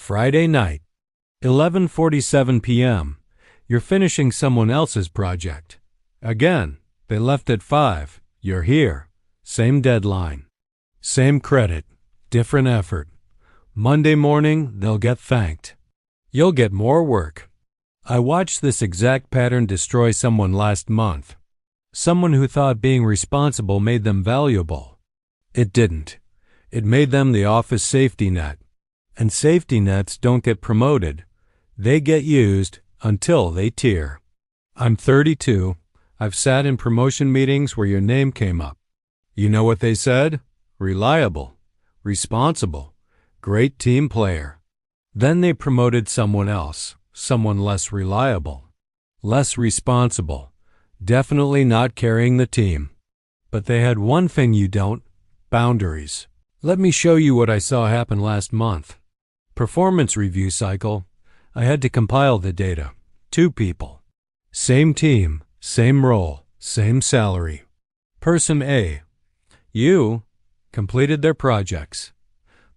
Friday night, 11:47 p.m. You're finishing someone else's project. Again, they left at 5. You're here. Same deadline. Same credit. Different effort. Monday morning, they'll get thanked. You'll get more work. I watched this exact pattern destroy someone last month. Someone who thought being responsible made them valuable. It didn't. It made them the office safety net. And safety nets don't get promoted. They get used until they tear. I'm 32. I've sat in promotion meetings where your name came up. You know what they said? Reliable, responsible, great team player. Then they promoted someone else, someone less reliable, less responsible, definitely not carrying the team. But they had one thing you don't: boundaries. Let me show you what I saw happen last month. Performance review cycle. I had to compile the data. 2 people. Same team, same role, same salary. Person A. You completed their projects,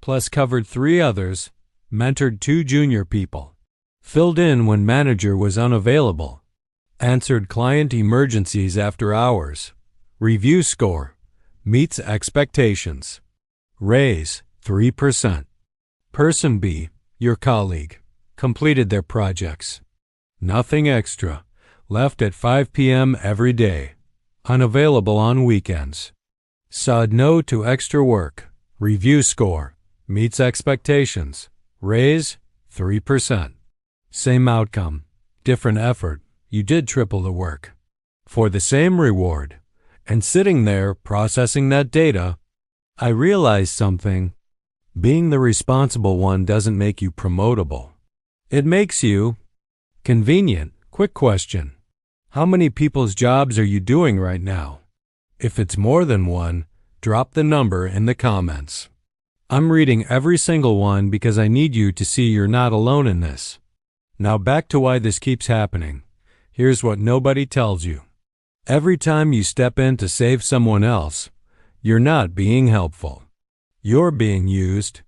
plus covered 3 others, mentored 2 junior people, filled in when manager was unavailable, answered client emergencies after hours. Review score. Meets expectations. Raise 3%. Person B, your colleague, completed their projects. Nothing extra. Left at 5 p.m. every day. Unavailable on weekends. Said no to extra work. Review score. Meets expectations. Raise 3%. Same outcome. Different effort. You did triple the work. For the same reward. And sitting there processing that data, I realized something. Being the responsible one doesn't make you promotable. It makes you convenient. Quick question. How many people's jobs are you doing right now? If it's more than one, drop the number in the comments. I'm reading every single one because I need you to see you're not alone in this. Now back to why this keeps happening. Here's what nobody tells you. Every time you step in to save someone else, you're not being helpful. You're being used.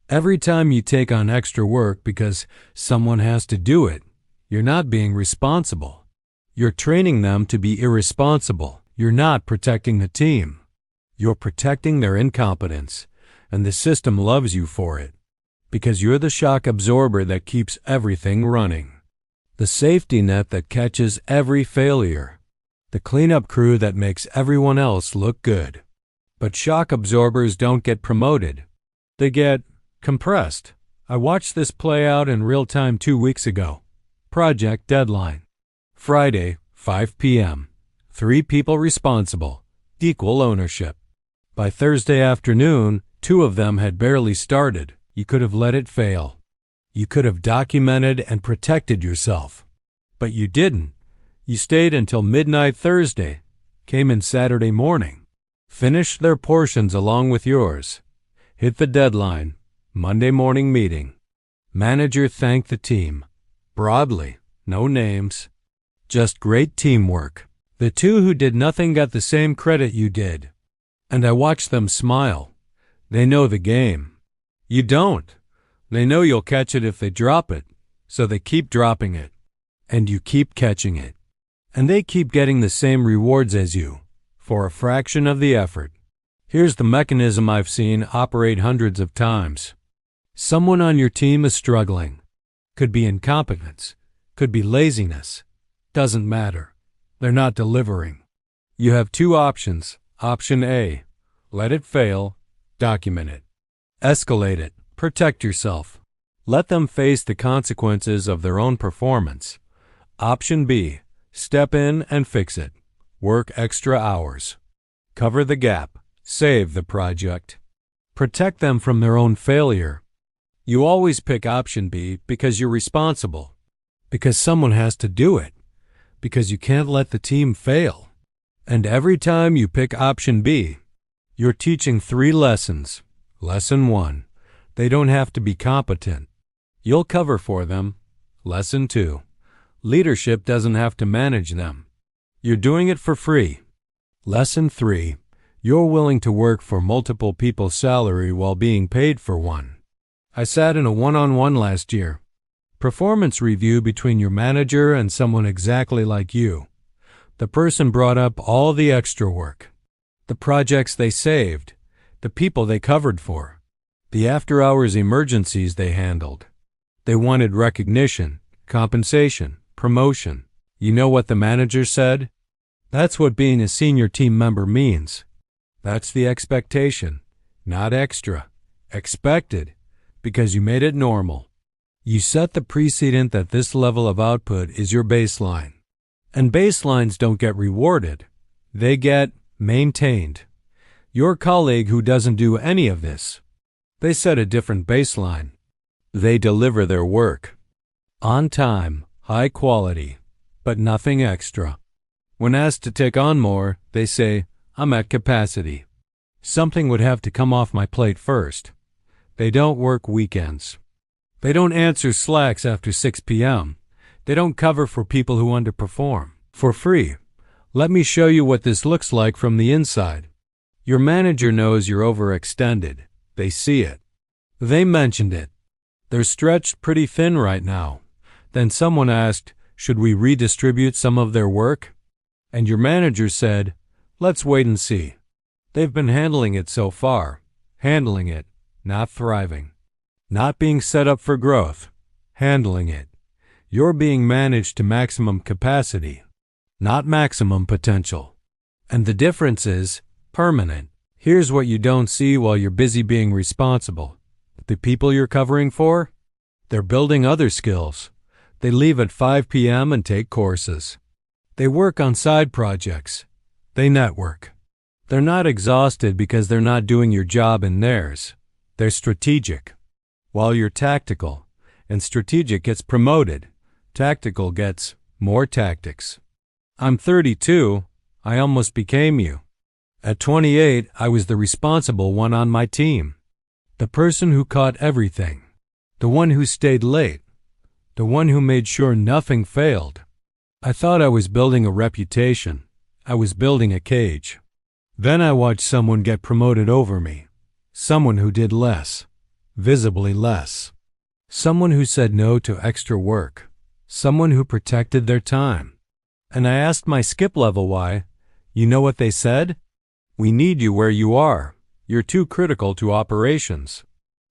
Every time you take on extra work because someone has to do it, you're not being responsible. You're training them to be irresponsible. You're not protecting the team. You're protecting their incompetence, and the system loves you for it, because you're the shock absorber that keeps everything running. The safety net that catches every failure. The cleanup crew that makes everyone else look good. But shock absorbers don't get promoted. They get compressed. I watched this play out in real time 2 weeks ago. Project deadline. Friday, 5 p.m. 3 people responsible. Equal ownership. By Thursday afternoon, 2 of them had barely started. You could have let it fail. You could have documented and protected yourself. But you didn't. You stayed until midnight Thursday. Came in Saturday morning. Finished their portions along with yours. Hit the deadline. Monday morning meeting. Manager thanked the team. Broadly. No names. Just great teamwork. The 2 who did nothing got the same credit you did. And I watched them smile. They know the game. You don't. They know you'll catch it if they drop it. So they keep dropping it. And you keep catching it. And they keep getting the same rewards as you. For a fraction of the effort. Here's the mechanism I've seen operate hundreds of times. Someone on your team is struggling. Could be incompetence. Could be laziness. Doesn't matter. They're not delivering. You have 2 options. Option A. Let it fail. Document it. Escalate it. Protect yourself. Let them face the consequences of their own performance. Option B. Step in and fix it. Work extra hours. Cover the gap. Save the project. Protect them from their own failure. You always pick option B because you're responsible. Because someone has to do it. Because you can't let the team fail. And every time you pick option B, you're teaching 3 lessons. Lesson 1. They don't have to be competent. You'll cover for them. Lesson 2. Leadership doesn't have to manage them. You're doing it for free. Lesson 3. You're willing to work for multiple people's salary while being paid for one. I sat in a one-on-one last year. Performance review between your manager and someone exactly like you. The person brought up all the extra work, the projects they saved, the people they covered for, the after-hours emergencies they handled. They wanted recognition, compensation, promotion. You know what the manager said? That's what being a senior team member means. That's the expectation, not extra. Expected, because you made it normal. You set the precedent that this level of output is your baseline. And baselines don't get rewarded. They get maintained. Your colleague who doesn't do any of this, they set a different baseline. They deliver their work. On time, high quality, but nothing extra. When asked to take on more, they say, I'm at capacity. Something would have to come off my plate first. They don't work weekends. They don't answer slacks after 6 p.m. They don't cover for people who underperform for free. Let me show you what this looks like from the inside. Your manager knows you're overextended. They see it. They mentioned it. They're stretched pretty thin right now. Then someone asked, should we redistribute some of their work? And your manager said, let's wait and see. They've been handling it so far. Handling it, not thriving. Not being set up for growth. Handling it. You're being managed to maximum capacity, not maximum potential. And the difference is permanent. Here's what you don't see while you're busy being responsible. The people you're covering for? They're building other skills. They leave at 5 p.m. and take courses. They work on side projects. They network. They're not exhausted because they're not doing your job and theirs. They're strategic. While you're tactical, and strategic gets promoted, tactical gets more tactics. I'm 32. I almost became you. At 28, I was the responsible one on my team. The person who caught everything. The one who stayed late. The one who made sure nothing failed. I thought I was building a reputation. I was building a cage. Then I watched someone get promoted over me. Someone who did less. Visibly less. Someone who said no to extra work. Someone who protected their time. And I asked my skip level why. You know what they said? We need you where you are. You're too critical to operations.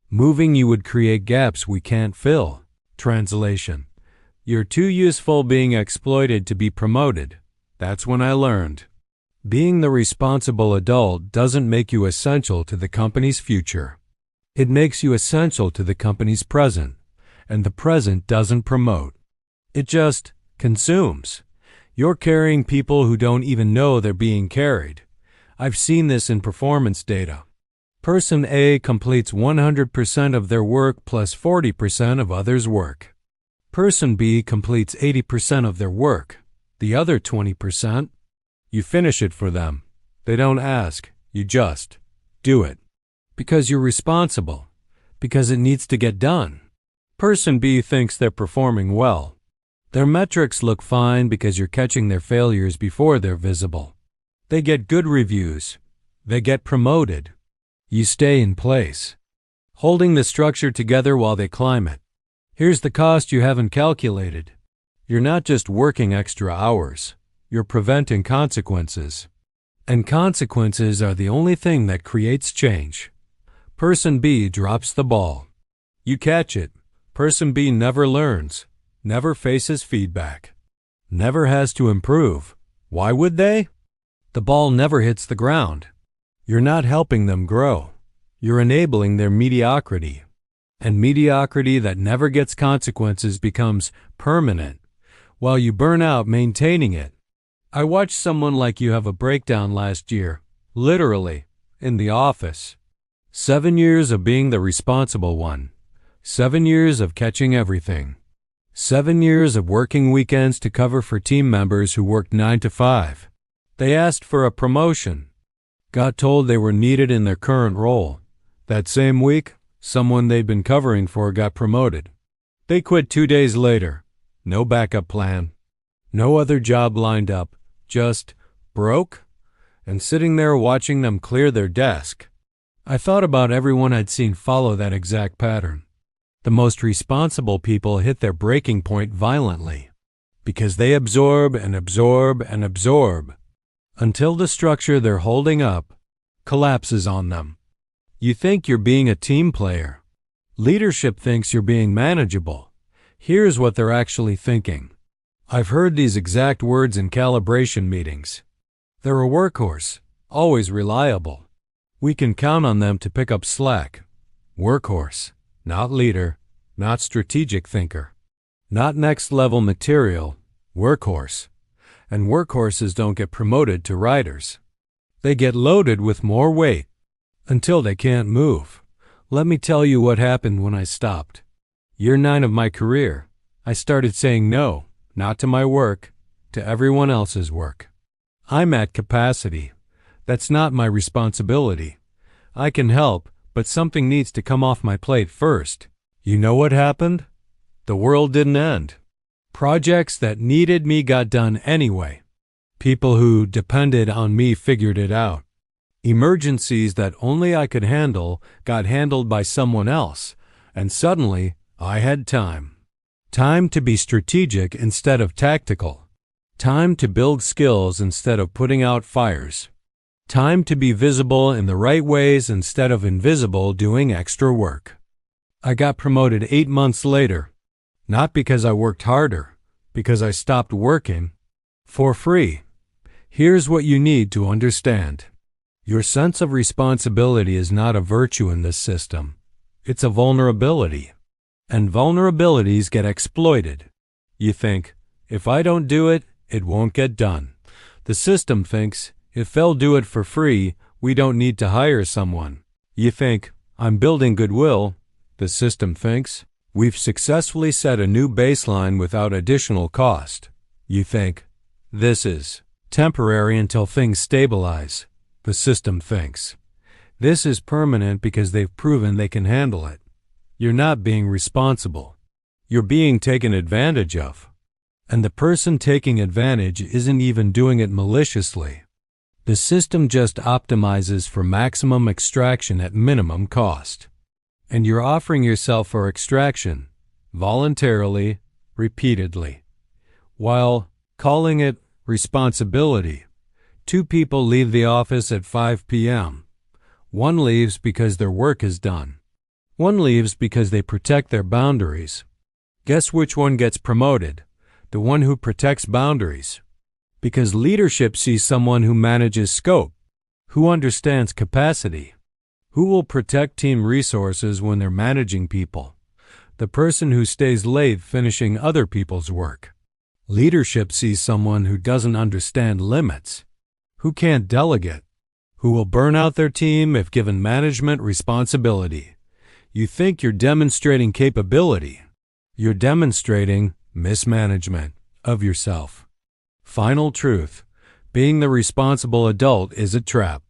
Moving you would create gaps we can't fill. Translation. You're too useful being exploited to be promoted. That's when I learned. Being the responsible adult doesn't make you essential to the company's future. It makes you essential to the company's present, and the present doesn't promote. It just consumes. You're carrying people who don't even know they're being carried. I've seen this in performance data. Person A completes 100% of their work plus 40% of others' work. Person B completes 80% of their work. The other 20%, you finish it for them. They don't ask. You just do it. Because you're responsible. Because it needs to get done. Person B thinks they're performing well. Their metrics look fine because you're catching their failures before they're visible. They get good reviews. They get promoted. You stay in place, holding the structure together while they climb it. Here's the cost you haven't calculated. You're not just working extra hours. You're preventing consequences. And consequences are the only thing that creates change. Person B drops the ball. You catch it. Person B never learns, never faces feedback, never has to improve. Why would they? The ball never hits the ground. You're not helping them grow. You're enabling their mediocrity. And mediocrity that never gets consequences becomes permanent, while you burn out maintaining it. I watched someone like you have a breakdown last year, literally, in the office. 7 years of being the responsible one. 7 years of catching everything. 7 years of working weekends to cover for team members who worked 9 to 5. They asked for a promotion. Got told they were needed in their current role. That same week, someone they'd been covering for got promoted. They quit 2 days later. No backup plan. No other job lined up. Just broke and sitting there watching them clear their desk. I thought about everyone I'd seen follow that exact pattern. The most responsible people hit their breaking point violently because they absorb and absorb and absorb until the structure they're holding up collapses on them. You think you're being a team player. Leadership thinks you're being manageable. Here's what they're actually thinking. I've heard these exact words in calibration meetings. They're a workhorse, always reliable. We can count on them to pick up slack. Workhorse, not leader, not strategic thinker, not next-level material, workhorse. And workhorses don't get promoted to riders. They get loaded with more weight until they can't move. Let me tell you what happened when I stopped. Year 9 of my career, I started saying no, not to my work, to everyone else's work. I'm at capacity. That's not my responsibility. I can help, but something needs to come off my plate first. You know what happened? The world didn't end. Projects that needed me got done anyway. People who depended on me figured it out. Emergencies that only I could handle got handled by someone else, and suddenly I had time. Time to be strategic instead of tactical. Time to build skills instead of putting out fires. Time to be visible in the right ways instead of invisible doing extra work. I got promoted 8 months later, not because I worked harder, because I stopped working for free. Here's what you need to understand. Your sense of responsibility is not a virtue in this system. It's a vulnerability. And vulnerabilities get exploited. You think, if I don't do it, it won't get done. The system thinks, if they'll do it for free, we don't need to hire someone. You think, I'm building goodwill. The system thinks, we've successfully set a new baseline without additional cost. You think, this is temporary until things stabilize. The system thinks, this is permanent because they've proven they can handle it. You're not being responsible. You're being taken advantage of. And the person taking advantage isn't even doing it maliciously. The system just optimizes for maximum extraction at minimum cost. And you're offering yourself for extraction, voluntarily, repeatedly. While calling it responsibility, 2 people leave the office at 5 p.m. One leaves because their work is done. One leaves because they protect their boundaries. Guess which one gets promoted? The one who protects boundaries. Because leadership sees someone who manages scope, who understands capacity, who will protect team resources when they're managing people. The person who stays late finishing other people's work. Leadership sees someone who doesn't understand limits, who can't delegate, who will burn out their team if given management responsibility. You think you're demonstrating capability. You're demonstrating mismanagement of yourself. Final truth, being the responsible adult is a trap.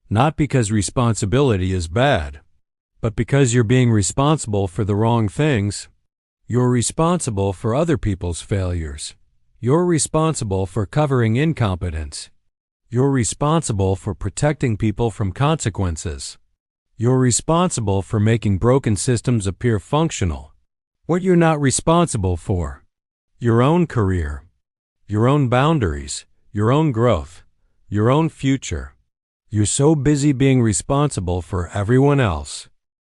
Not because responsibility is bad, but because you're being responsible for the wrong things. You're responsible for other people's failures. You're responsible for covering incompetence. You're responsible for protecting people from consequences. You're responsible for making broken systems appear functional. What you're not responsible for: your own career, your own boundaries, your own growth, your own future. You're so busy being responsible for everyone else.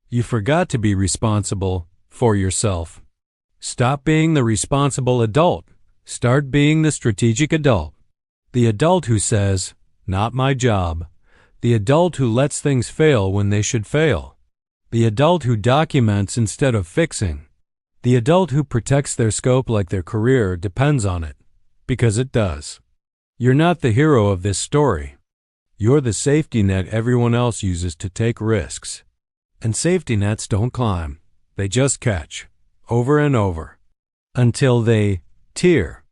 You forgot to be responsible for yourself. Stop being the responsible adult. Start being the strategic adult. The adult who says, not my job. The adult who lets things fail when they should fail. The adult who documents instead of fixing. The adult who protects their scope like their career depends on it, because it does. You're not the hero of this story. You're the safety net everyone else uses to take risks. And safety nets don't climb. They just catch, over and over, until they tear.